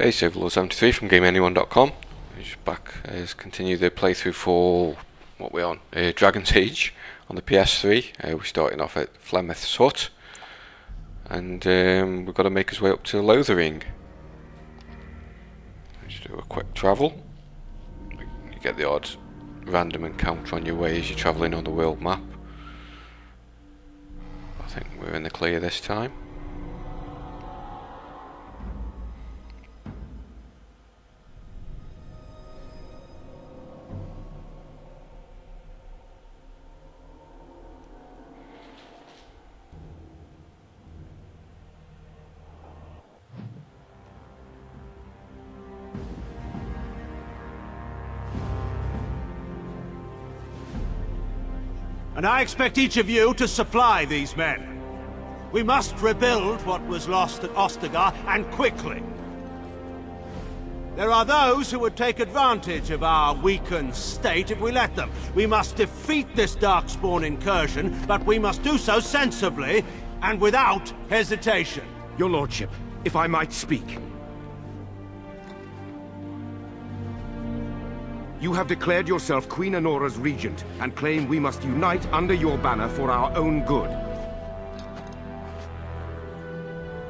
Hey, Lothering from GameAnyone.com. We're just back as continue the playthrough for what we're on, Dragon's Age on the PS3. We're starting off at Flemeth's hut, and we've got to make our way up to Lothering. Let's do a quick travel. You get the odd random encounter on your way as you're travelling on the world map. I think we're in the clear this time. And I expect each of you to supply these men. We must rebuild what was lost at Ostagar, and quickly. There are those who would take advantage of our weakened state if we let them. We must defeat this Darkspawn incursion, but we must do so sensibly and without hesitation. Your Lordship, if I might speak. You have declared yourself Queen Honora's regent, and claim we must unite under your banner for our own good.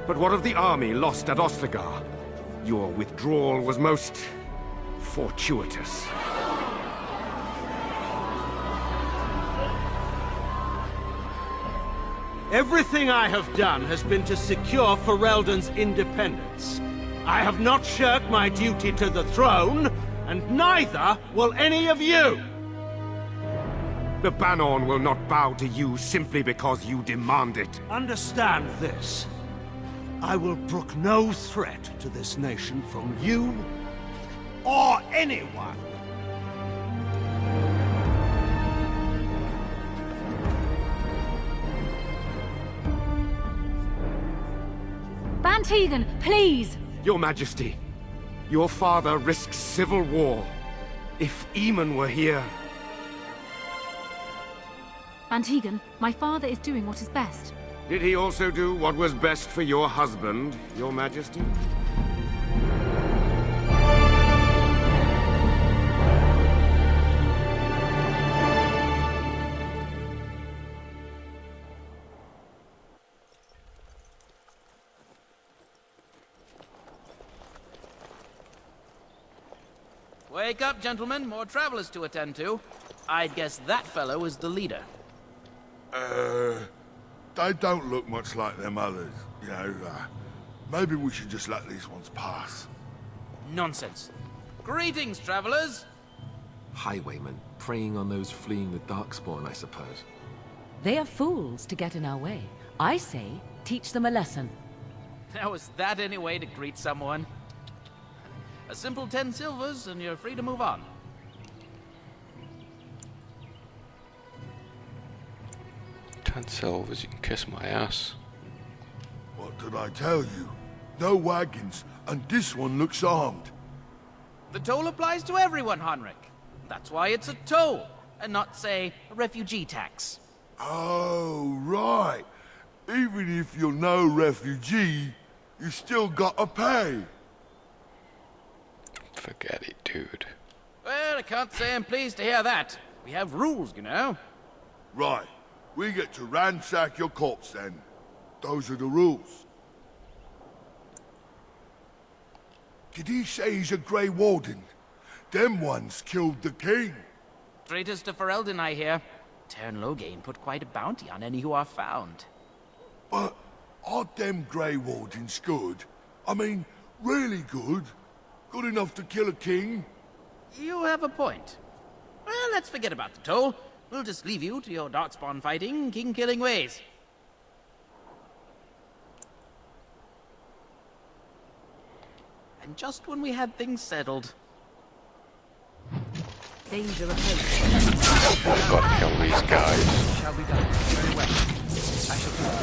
But what of the army lost at Ostagar? Your withdrawal was most fortuitous. Everything I have done has been to secure Ferelden's independence. I have not shirked my duty to the throne, and neither will any of you! The Banon will not bow to you simply because you demand it. Understand this. I will brook no threat to this nation from you or anyone. Bantegan, please! Your Majesty, your father risks civil war. If Eamon were here... Bantegan, my father is doing what is best. Did he also do what was best for your husband, Your Majesty? Wake up, gentlemen. More travelers to attend to. I'd guess that fellow is the leader. They don't look much like them others, you know. Maybe we should just let these ones pass. Nonsense. Greetings, travelers. Highwaymen, preying on those fleeing the Darkspawn, I suppose. They are fools to get in our way. I say, teach them a lesson. Now, is that any way to greet someone? A simple 10 silvers, and you're free to move on. Silvers, you can kiss my ass. What did I tell you? No wagons, and this one looks armed. The toll applies to everyone, Henrik. That's why it's a toll, and not, say, a refugee tax. Oh, right. Even if you're no refugee, you still gotta pay. Forget it, dude. Well, I can't say I'm pleased to hear that. We have rules, you know. Right. We get to ransack your corpse then. Those are the rules. Did he say he's a Grey Warden? Them ones killed the king. Traitors to Ferelden, I hear. Tern Loghain put quite a bounty on any who are found. But aren't them Grey Wardens good? I mean, really good? Good enough to kill a king? You have a point. Well, let's forget about the toll. We'll just leave you to your Darkspawn fighting, king-killing ways. And just when we had things settled... Danger approaching. I've got to kill these guys. Shall be done. Very well. I shall do it.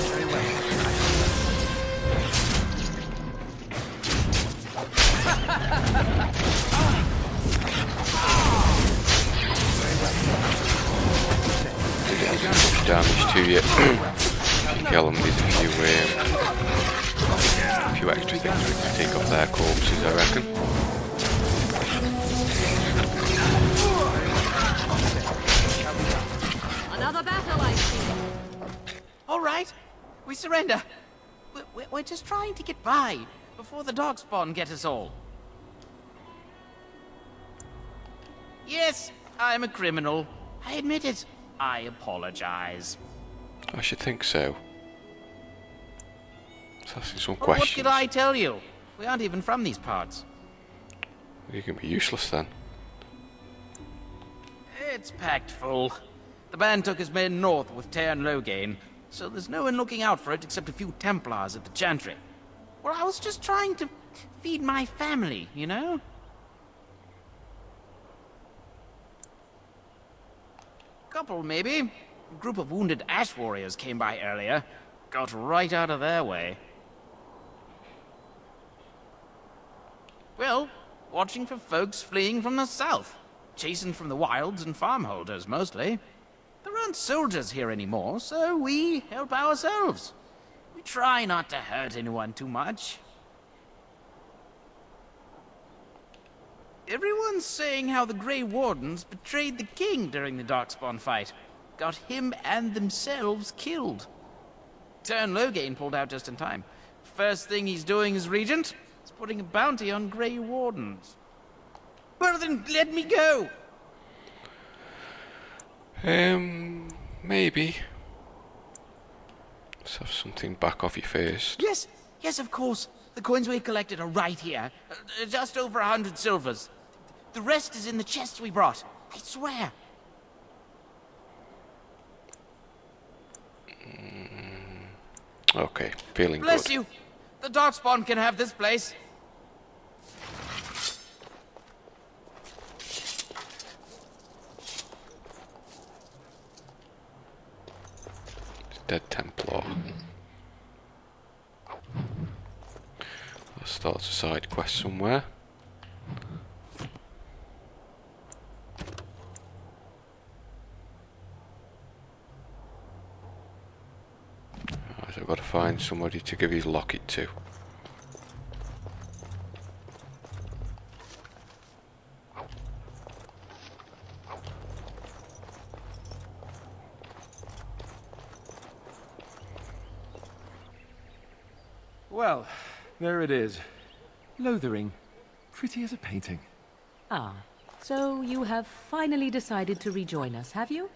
Very well. Damage to you. If you kill them, there's a few few extra things we can take off their corpses, I reckon. Another battle, I see. All right, we surrender. We're just trying to get by before the darkspawn get us all. Yes, I'm a criminal. I admit it. I apologize. I should think so. Let's ask you some Well, what questions. could I tell you? We aren't even from these parts. You can be useless then. It's packed full. The band took his men north with Tairn Logain, so there's no one looking out for it except a few Templars at the Chantry. Well, I was just trying to feed my family, you know? Couple, maybe. A group of wounded Ash Warriors came by earlier. Got right out of their way. Well, watching for folks fleeing from the south. Chasing from the wilds and farmholders, mostly. There aren't soldiers here anymore, so we help ourselves. We try not to hurt anyone too much. Everyone's saying how the Grey Wardens betrayed the king during the Darkspawn fight. Got him and themselves killed. Tairn Logain pulled out just in time. First thing he's doing as regent is putting a bounty on Grey Wardens. Well then, let me go! Maybe. Let's have something back off you first. Yes, of course. The coins we collected are right here. Just over 100 silvers. The rest is in the chests we brought. I swear. Okay, feeling Bless good. you. The Darkspawn can have this place. Dead Templar. Let's start a side quest somewhere. Right, I've got to find somebody to give his locket to. Well, there it is. Lothering. Pretty as a painting. Ah, so you have finally decided to rejoin us, have you?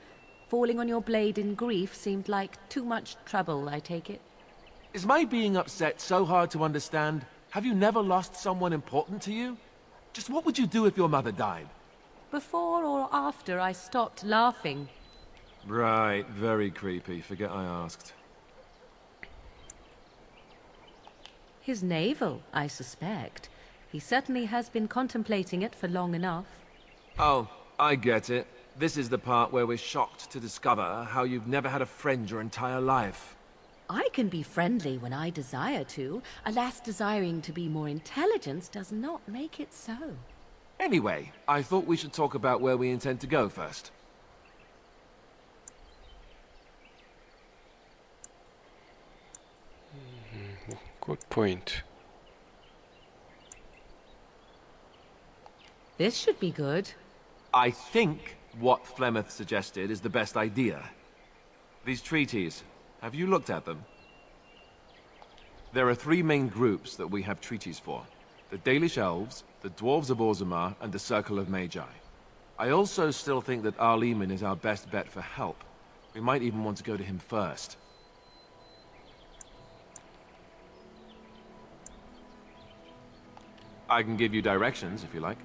Falling on your blade in grief seemed like too much trouble, I take it. Is my being upset so hard to understand? Have you never lost someone important to you? Just what would you do if your mother died? Before or after I stopped laughing. Right, very creepy. Forget I asked. His navel, I suspect. He certainly has been contemplating it for long enough. Oh, I get it. This is the part where we're shocked to discover how you've never had a friend your entire life. I can be friendly when I desire to. Alas, desiring to be more intelligent does not make it so. Anyway, I thought we should talk about where we intend to go first. Good point. This should be good. I think what Flemeth suggested is the best idea. These treaties, have you looked at them? There are three main groups that we have treaties for. The Dalish Elves, the Dwarves of Orzammar, and the Circle of Magi. I also still think that Arleman is our best bet for help. We might even want to go to him first. I can give you directions, if you like.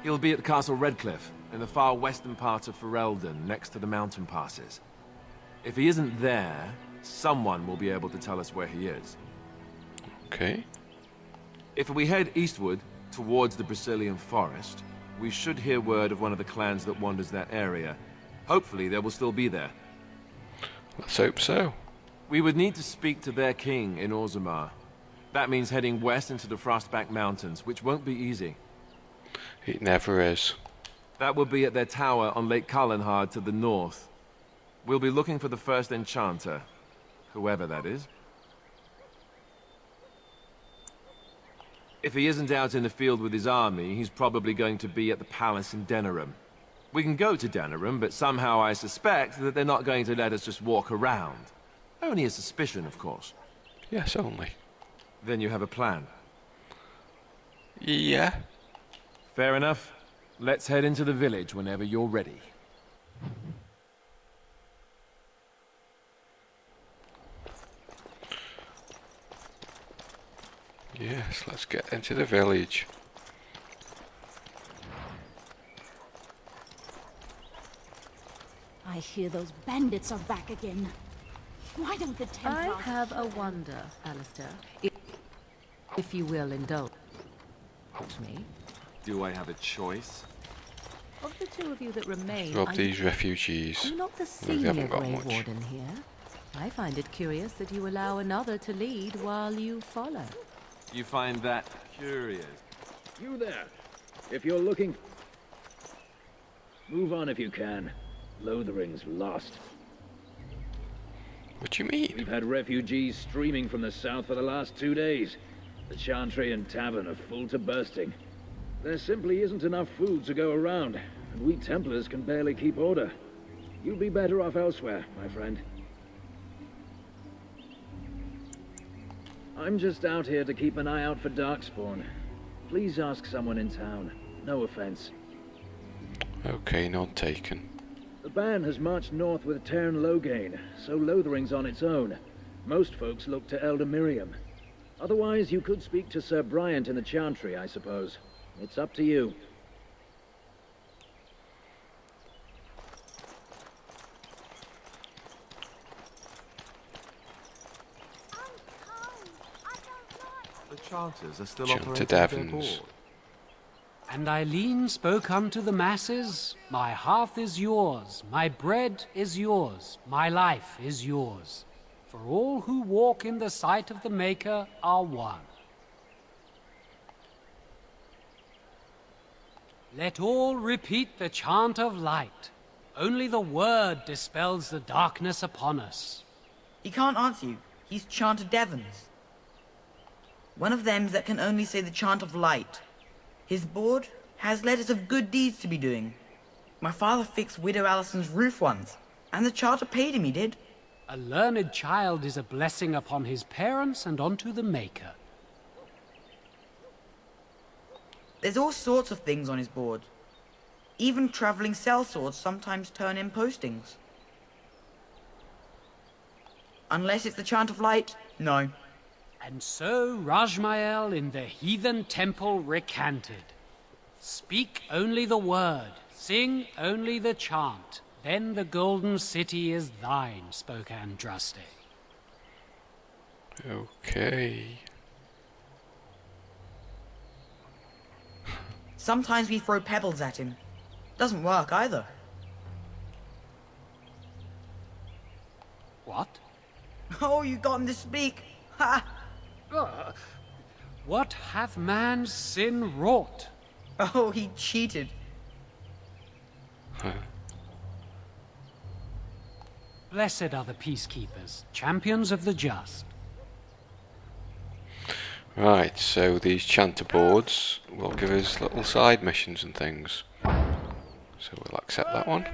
He'll be at Castle Redcliffe, in the far western part of Ferelden, next to the mountain passes. If he isn't there, someone will be able to tell us where he is. Okay. If we head eastward, towards the Brazilian forest, we should hear word of one of the clans that wanders that area. Hopefully they will still be there. Let's hope so. We would need to speak to their king in Orzammar. That means heading west into the Frostback Mountains, which won't be easy. It never is. That will be at their tower on Lake Kallenhard to the north. We'll be looking for the first enchanter. whoever that is. If he isn't out in the field with his army, he's probably going to be at the palace in Denerim. We can go to Denerim, but somehow I suspect that they're not going to let us just walk around. Only a suspicion, of course. Yes, only. Then you have a plan. Yeah. Fair enough. Let's head into the village whenever you're ready. Yes, let's get into the village. I hear those bandits are back again. Why don't the Templars... I have a wonder, Alistair. If you will indulge me. Do I have a choice? Of the two of you that remain, Rob are these refugees. you not the Well, they senior haven't got Grey much. Warden here? I find it curious that you allow another to lead while you follow. You find that curious? You there. If you're looking... Move on if you can. Lothering's lost. What do you mean? We've had refugees streaming from the south for the last 2 days. The Chantry and Tavern are full to bursting. There simply isn't enough food to go around, and we Templars can barely keep order. You'd be better off elsewhere, my friend. I'm just out here to keep an eye out for Darkspawn. Please ask someone in town. No offense. Okay, none taken. The band has marched north with Tern Loghain, so Lothering's on its own. Most folks look to Elder Miriam. Otherwise, you could speak to Sir Bryant in the Chantry, I suppose. It's up to you. The Chanters are still Chanter operating their Davins. board. And Eileen spoke unto the masses, my hearth is yours, my bread is yours, my life is yours. For all who walk in the sight of the Maker are one. Let all repeat the chant of light. Only the word dispels the darkness upon us. He can't answer you. He's Chanter Devons. One of them that can only say the chant of light. His board has letters of good deeds to be doing. My father fixed Widow Alison's roof once, and the charter paid him, he did. A learned child is a blessing upon his parents and unto the Maker. There's all sorts of things on his board. Even traveling sellswords sometimes turn in postings. Unless it's the chant of light, no. And so Rajmael in the heathen temple recanted. Speak only the word, sing only the chant, then the golden city is thine, spoke Andraste. Okay. Sometimes we throw pebbles at him. Doesn't work either. What? Oh, you got him to speak. Ha! What hath man's sin wrought? Oh, he cheated. Blessed are the peacekeepers, champions of the just. Right, so these chanter boards will give us little side missions and things. So we'll accept that one.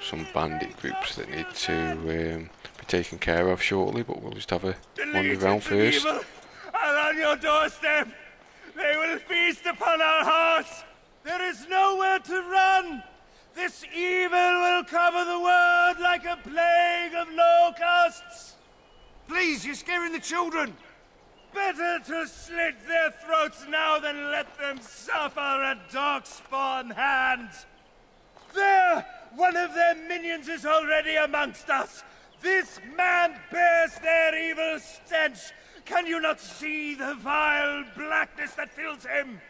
Some bandit groups that need to be taken care of shortly, but we'll just have a wander around first. Are on your doorstep. They will feast upon our hearts. There is nowhere to run. This evil will cover the world like a plague of locusts. Please, you're scaring the children! Better to slit their throats now than let them suffer at Darkspawn hands. There! One of their minions is already amongst us. This man bears their evil stench. Can you not see the vile blackness that fills him?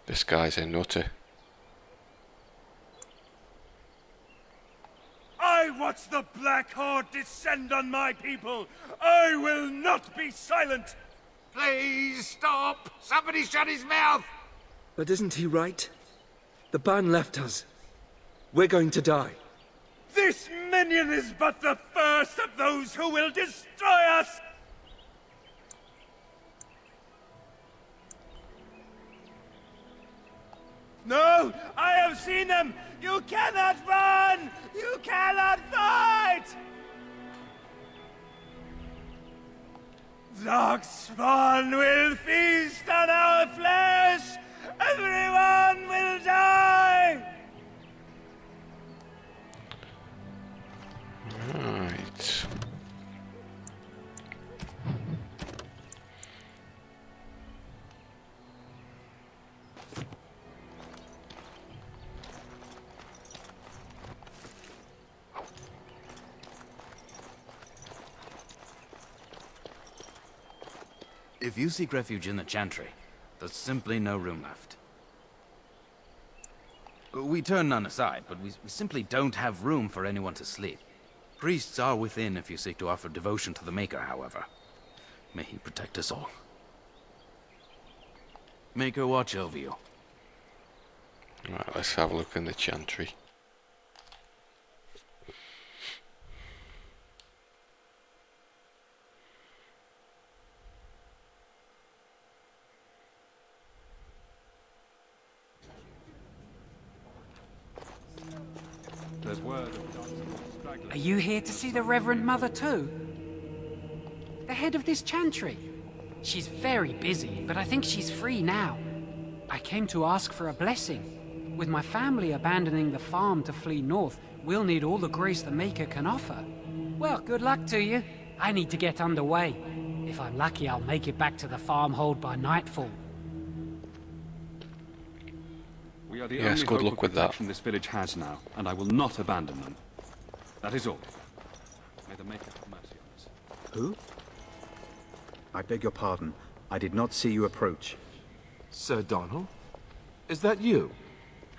This guy's a nutter. I watch the Black Horde descend on my people. I will not be silent. Please stop! Somebody shut his mouth! But isn't he right? The band left us. We're going to die. This minion is but the first of those who will destroy us! No! I have seen them! You cannot run! You cannot fight! Darkspawn will feast on our flesh! Everyone will die! Right. If you seek refuge in the Chantry, there's simply no room left. We turn none aside, but we simply don't have room for anyone to sleep. Priests are within if you seek to offer devotion to the Maker, however. May he protect us all. Maker watch over you. Right, let's have a look in the Chantry. Are you here to see the Reverend Mother too? The head of this Chantry. She's very busy, but I think she's free now. I came to ask for a blessing. With my family abandoning the farm to flee north, we'll need all the grace the Maker can offer. Well, good luck to you. I need to get underway. If I'm lucky, I'll make it back to the farmhold by nightfall. We are the Yes, only good hope luck of with that. protection this village has now, and I will not abandon them. That is all. May the Maker have mercy on us. Who? I beg your pardon. I did not see you approach. Sir Donald? Is that you?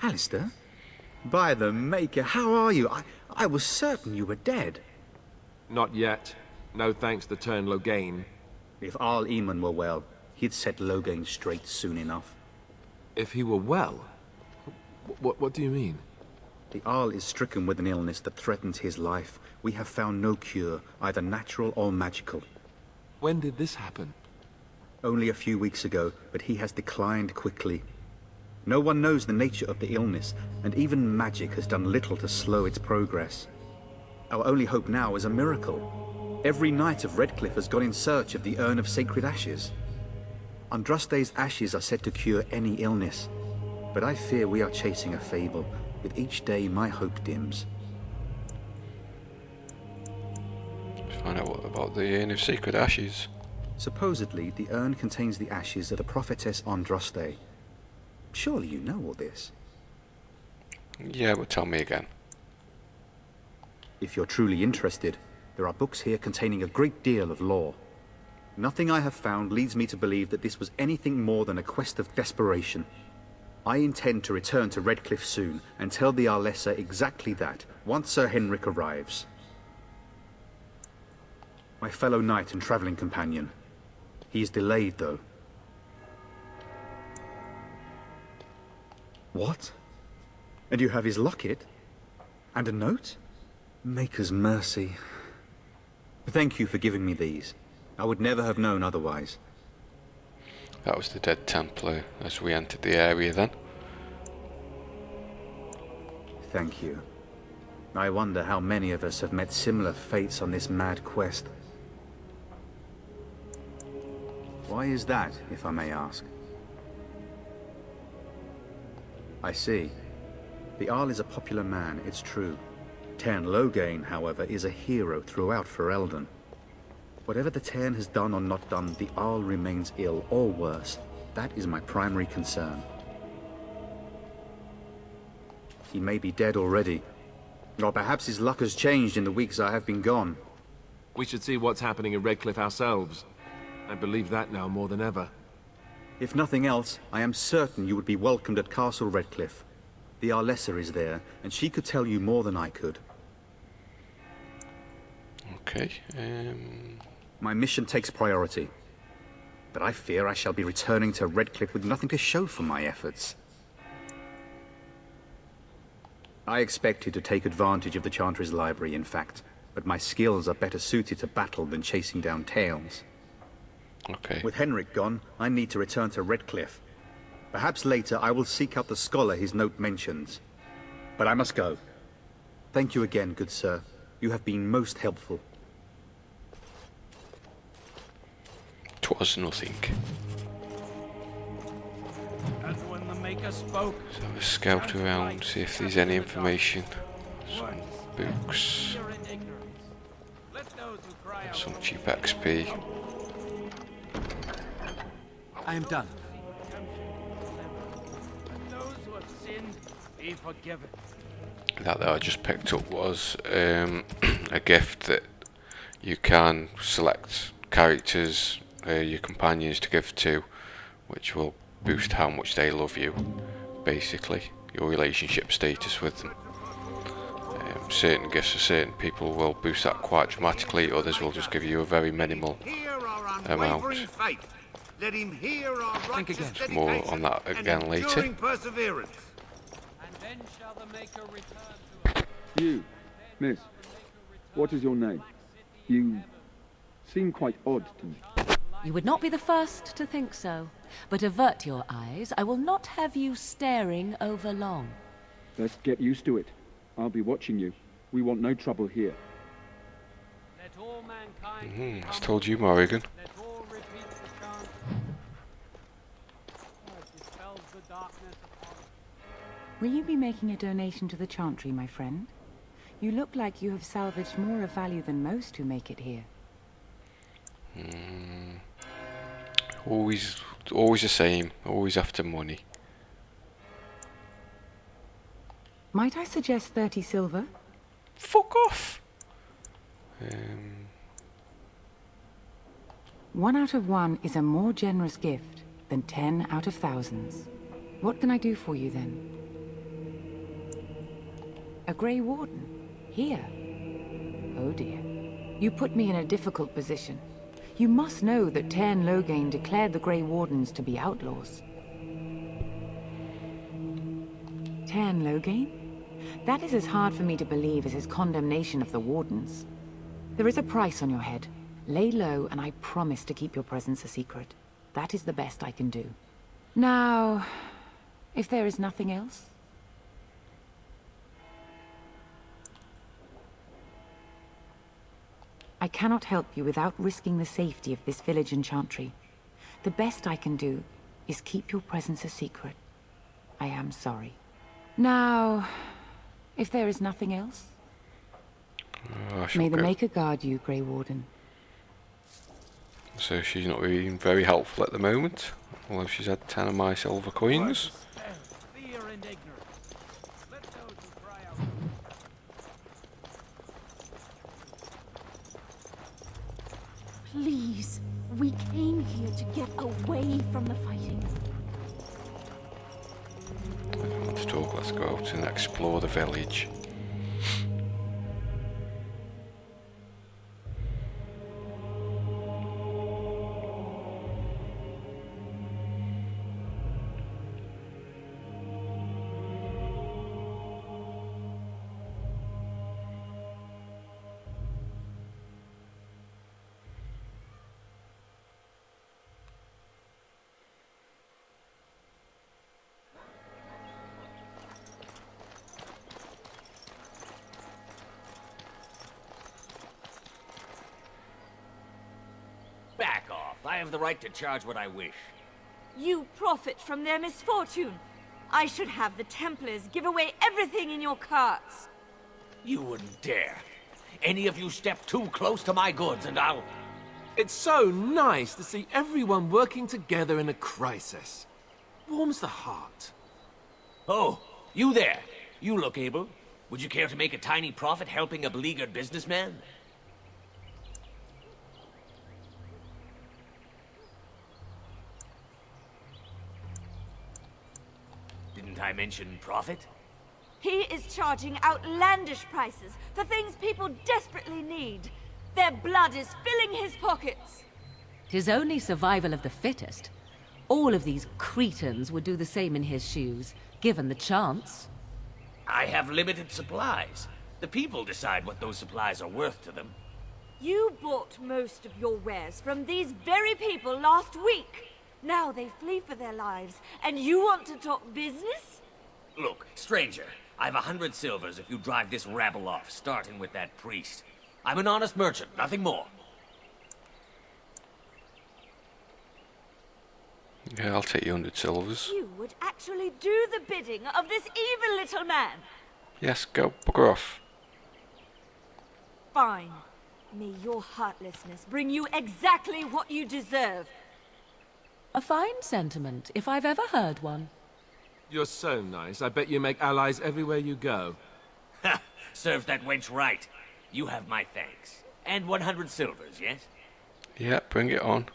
Alistair? By the Maker, how are you? I was certain you were dead. Not yet. No thanks to Turn Logain. If Arl Eamon were well, he'd set Logain straight soon enough. If he were well? What do you mean? The Arl is stricken with an illness that threatens his life. We have found no cure, either natural or magical. When did this happen? Only a few weeks ago, but he has declined quickly. No one knows the nature of the illness, and even magic has done little to slow its progress. Our only hope now is a miracle. Every knight of Redcliffe has gone in search of the Urn of Sacred Ashes. Andraste's ashes are said to cure any illness, but I fear we are chasing a fable. With each day, my hope dims. Let's find out what about the Urn of Sacred Ashes. Supposedly, the urn contains the ashes of the prophetess Andraste. Surely you know all this. Yeah, but tell me again. If you're truly interested, there are books here containing a great deal of lore. Nothing I have found leads me to believe that this was anything more than a quest of desperation. I intend to return to Redcliffe soon and tell the Arlessa exactly that, once Sir Henrik arrives. My fellow knight and traveling companion. He is delayed, though. What? And you have his locket? And a note? Maker's mercy. Thank you for giving me these. I would never have known otherwise. That was the Dead Templar as we entered the area then. Thank you. I wonder how many of us have met similar fates on this mad quest. Why is that, if I may ask? I see. The Arl is a popular man, it's true. Tern Logain, however, is a hero throughout Ferelden. Whatever the Tern has done or not done, the Arl remains ill, or worse. That is my primary concern. He may be dead already. Or perhaps his luck has changed in the weeks I have been gone. We should see what's happening in Redcliffe ourselves. I believe that now more than ever. If nothing else, I am certain you would be welcomed at Castle Redcliffe. The Arlessa is there, and she could tell you more than I could. Okay, My mission takes priority. But I fear I shall be returning to Redcliffe with nothing to show for my efforts. I expected to take advantage of the Chantry's library, in fact, but my skills are better suited to battle than chasing down tales. Okay. With Henrik gone, I need to return to Redcliffe. Perhaps later I will seek out the scholar his note mentions. But I must go. Thank you again, good sir. You have been most helpful. 'Twas nothing. And when the Maker spoke, So have a scout around, see if there's any information. Some books. Some cheap XP. I am done. those who have sinned be forgiven. That I just picked up was a gift that you can select characters, your companions to give to, which will boost how much they love you, basically, your relationship status with them. Certain gifts for certain people will boost that quite dramatically, others will just give you a very minimal amount. Let him hear our righteous More on that again later. perseverance. And then shall the Maker return to You, miss, what is your name? You seem quite odd to me. You would not be the first to think so. But avert your eyes. I will not have you staring over long. Best get used to it. I'll be watching you. We want no trouble here. Let all mankind I told you, Morrigan. let all repeat the chant. Dispels the darkness upon us. Will you be making a donation to the Chantry, my friend? You look like you have salvaged more of value than most who make it here. Always the same. Always after money. Might I suggest 30 silver? Fuck off! 1 out of 1 is a more generous gift than 10 out of thousands. What can I do for you then? A Grey Warden? Here? Oh dear. You put me in a difficult position. You must know that Tairn Loghain declared the Grey Wardens to be outlaws. Tairn Loghain? That is as hard for me to believe as his condemnation of the Wardens. There is a price on your head. Lay low, and I promise to keep your presence a secret. That is the best I can do. Now, if there is nothing else... I cannot help you without risking the safety of this village and Chantry. The best I can do is keep your presence a secret. I am sorry. Now, if there is nothing else... May the Maker guard you, Grey Warden. So she's not being very helpful at the moment, although she's had 10 of my silver coins. Fear and ignorance. Let those who cry out. Please, we came here to get away from the fighting. Let's talk, let's go out and explore the village. Back off. I have the right to charge what I wish. You profit from their misfortune. I should have the Templars give away everything in your carts. You wouldn't dare. Any of you step too close to my goods and I'll... It's so nice to see everyone working together in a crisis. Warms the heart. Oh, you there. You look able. Would you care to make a tiny profit helping a beleaguered businessman? Didn't I mention profit? He is charging outlandish prices for things people desperately need. Their blood is filling his pockets. 'Tis only survival of the fittest. All of these cretins would do the same in his shoes, given the chance. I have limited supplies. The people decide what those supplies are worth to them. You bought most of your wares from these very people last week. Now they flee for their lives, and you want to talk business? Look, stranger, I've 100 silvers if you drive this rabble off, starting with that priest. I'm an honest merchant, nothing more. Yeah, I'll take you 100 silvers. You would actually do the bidding of this evil little man. Yes, go, bugger off. Fine. May your heartlessness bring you exactly what you deserve. A fine sentiment, if I've ever heard one. You're so nice. I bet you make allies everywhere you go. Ha! Serves that wench right. You have my thanks. And 100 silvers, yes? Yeah, bring it on.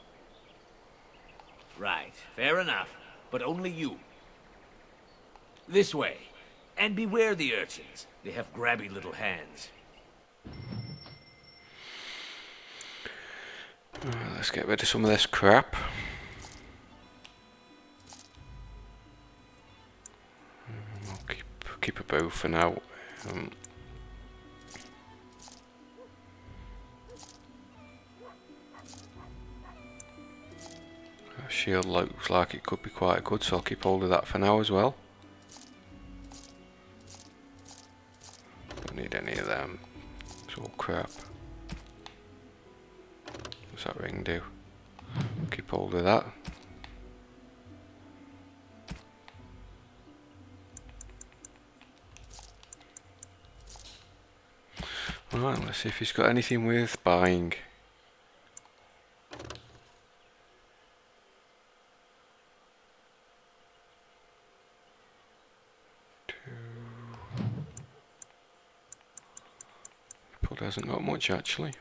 Right, fair enough. But only you. This way. And beware the urchins. They have grabby little hands. Let's get rid of some of this crap. I'll keep a bow for now. Shield looks like it could be quite good, so I'll keep hold of that for now as well. Don't need any of them. It's all crap. What's that ring do? Keep hold of that. Alright, let's see if he's got anything worth buying. Probably hasn't got much actually.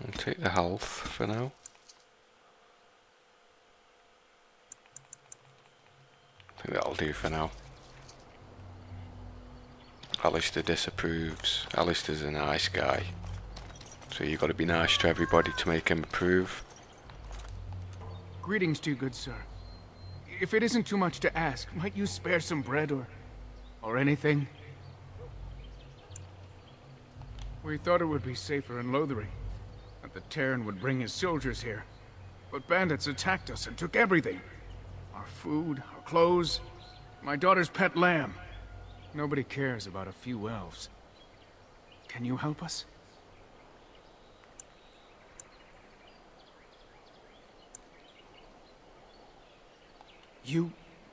I'll take the health for now. I think that'll do for now. Alistair disapproves. Alistair's a nice guy. So you've got to be nice to everybody to make him approve. Greetings to you, good sir. If it isn't too much to ask, might you spare some bread or anything? We thought it would be safer in Lothering, that the Terran would bring his soldiers here. But bandits attacked us and took everything. Our food, our clothes, my daughter's pet lamb. Nobody cares about a few elves. Can you help us? You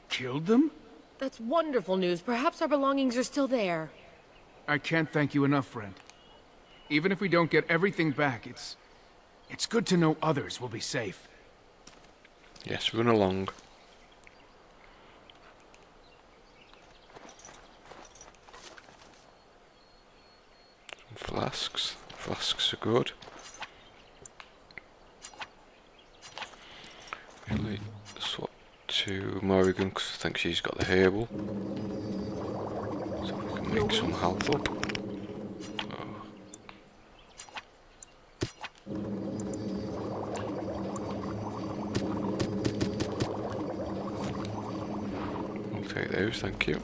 killed them? That's wonderful news. Perhaps our belongings are still there. I can't thank you enough, friend. Even if we don't get everything back, it's good to know others will be safe. Yes, run along. Some flasks. Flasks are good. Really swap to Morrigan because I think she's got the herbal. So we can make some health up. I'll take those, thank you.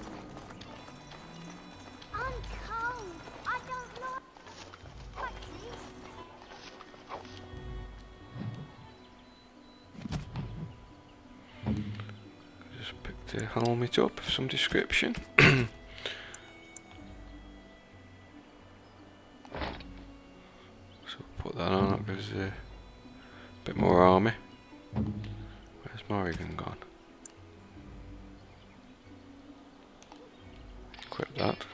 Just pick the helmet up of some description. So put that on, that gives a bit more army. Where's Morrigan gone? Equip that.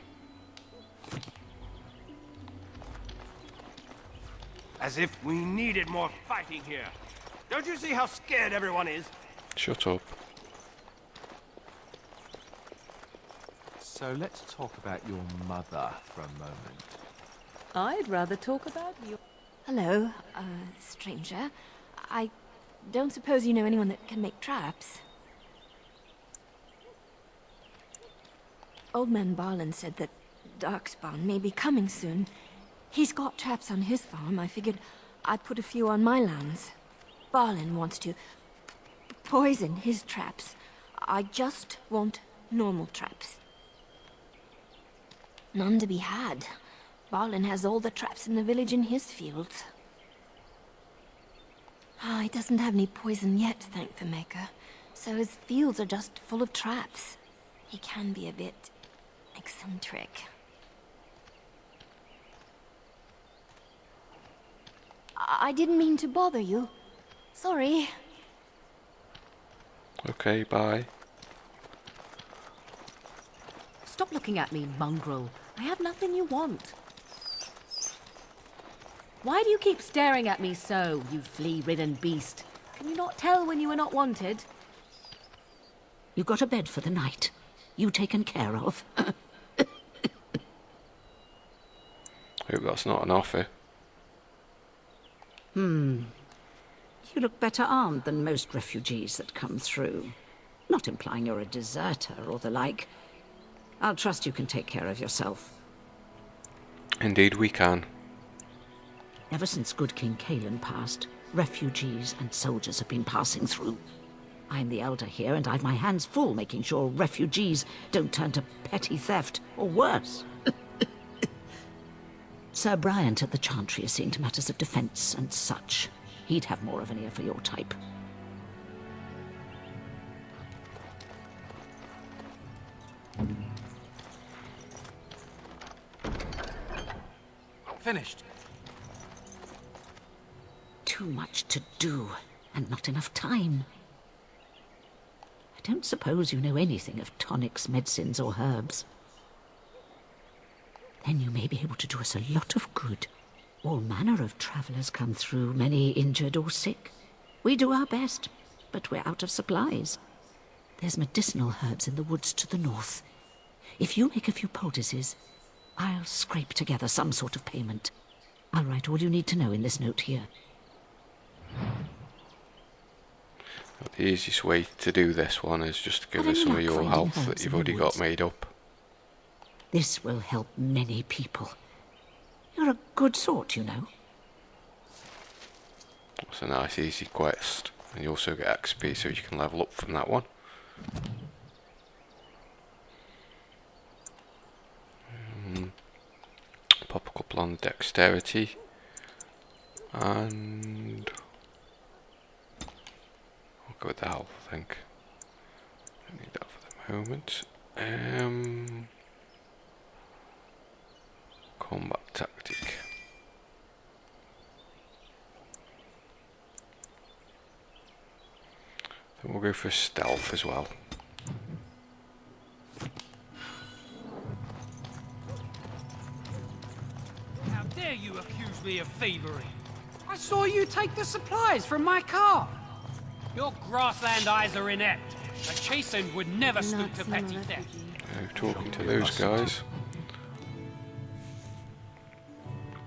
As if we needed more fighting here. Don't you see how scared everyone is? Shut up. So let's talk about your mother for a moment. I'd rather talk about you. Hello, stranger. I don't suppose you know anyone that can make traps? Old man Barlin said that Darkspawn may be coming soon. He's got traps on his farm. I figured I'd put a few on my lands. Barlin wants to poison his traps. I just want normal traps. None to be had. Barlin has all the traps in the village in his fields. He doesn't have any poison yet, thank the Maker. So his fields are just full of traps. He can be a bit eccentric. I didn't mean to bother you. Sorry. Okay, bye. Stop looking at me, mongrel. I have nothing you want. Why do you keep staring at me so, you flea-ridden beast? Can you not tell when you are not wanted? You got a bed for the night. You taken care of. Hope that's not an offer. You look better armed than most refugees that come through. Not implying you're a deserter or the like. I'll trust you can take care of yourself. Indeed we can. Ever since good King Cailan passed, refugees and soldiers have been passing through. I'm the elder here, and I've my hands full making sure refugees don't turn to petty theft, or worse. Sir Bryant at the Chantry is seeing to matters of defence and such. He'd have more of an ear for your type. Finished. Too much to do, and not enough time. I don't suppose you know anything of tonics, medicines, or herbs. Then you may be able to do us a lot of good. All manner of travellers come through, many injured or sick. We do our best, but we're out of supplies. There's medicinal herbs in the woods to the north. If you make a few poultices, I'll scrape together some sort of payment. I'll write all you need to know in this note here. The easiest way to do this one is just to give Have us any some of luck your finding health herbs that you've in the already got woods? made up. This will help many people. You're a good sort, you know. It's a nice easy quest. And you also get XP so you can level up from that one. Pop a couple on dexterity. And I'll go with the health, I think. Don't need that for the moment. Combat tactic. Then we'll go for stealth as well. How dare you accuse me of thievery? I saw you take the supplies from my car. Your grassland eyes are inept. A chastened would never stoop to petty theft. Talking to those guys.